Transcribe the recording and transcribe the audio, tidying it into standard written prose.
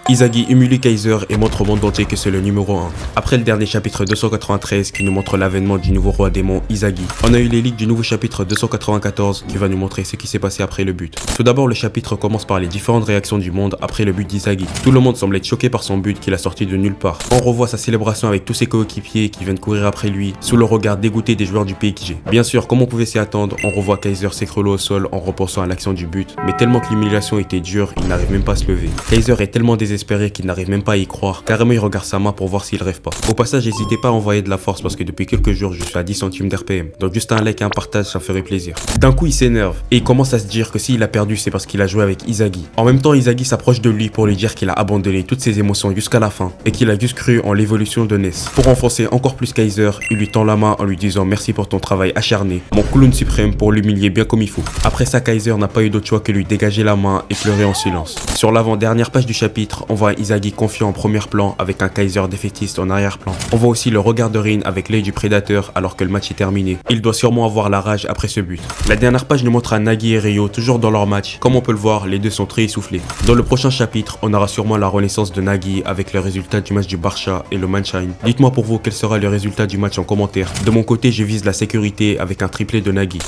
Izagi humilie Kaiser et montre au monde entier que c'est le numéro 1. Après le dernier chapitre 293 qui nous montre l'avènement du nouveau roi démon Izagi, on a eu les leaks du nouveau chapitre 294 qui va nous montrer ce qui s'est passé après le but. Tout d'abord, le chapitre commence par les différentes réactions du monde après le but d'Izagi. Tout le monde semble être choqué par son but qu'il a sorti de nulle part. On revoit sa célébration avec tous ses coéquipiers qui viennent courir après lui sous le regard dégoûté des joueurs du PSG. Bien sûr, comme on pouvait s'y attendre, on revoit Kaiser s'écrouler au sol en repensant à l'action du but, mais tellement que l'humiliation était dure, il n'arrive même pas à se lever. Kaiser est tellement désespéré qu'il n'arrive même pas à y croire. Carrément, il regarde sa main pour voir s'il rêve pas. Au passage, n'hésitez pas à envoyer de la force parce que depuis quelques jours, je suis à 10 centimes d'RPM. Donc juste un like et un partage, ça ferait plaisir. D'un coup, il s'énerve et il commence à se dire que s'il a perdu, c'est parce qu'il a joué avec Izagi. En même temps, Izagi s'approche de lui pour lui dire qu'il a abandonné toutes ses émotions jusqu'à la fin et qu'il a juste cru en l'évolution de Ness. Pour enfoncer encore plus Kaiser, il lui tend la main en lui disant merci pour ton travail acharné, mon clown suprême, pour l'humilier bien comme il faut. Après ça, Kaiser n'a pas eu d'autre choix que lui dégager la main et pleurer en silence. Sur l'avant-dernière page du chapitre, on voit Izagi confiant en premier plan avec un Kaiser défaitiste en arrière-plan. On voit aussi le regard de Rin avec l'œil du prédateur alors que le match est terminé. Il doit sûrement avoir la rage après ce but. La dernière page nous montre à Nagi et Ryo toujours dans leur match. Comme on peut le voir, les deux sont très essoufflés. Dans le prochain chapitre, on aura sûrement la renaissance de Nagi avec le résultat du match du Barça et le Mannheim. Dites-moi pour vous quel sera le résultat du match en commentaire. De mon côté, je vise la sécurité avec un triplé de Nagi.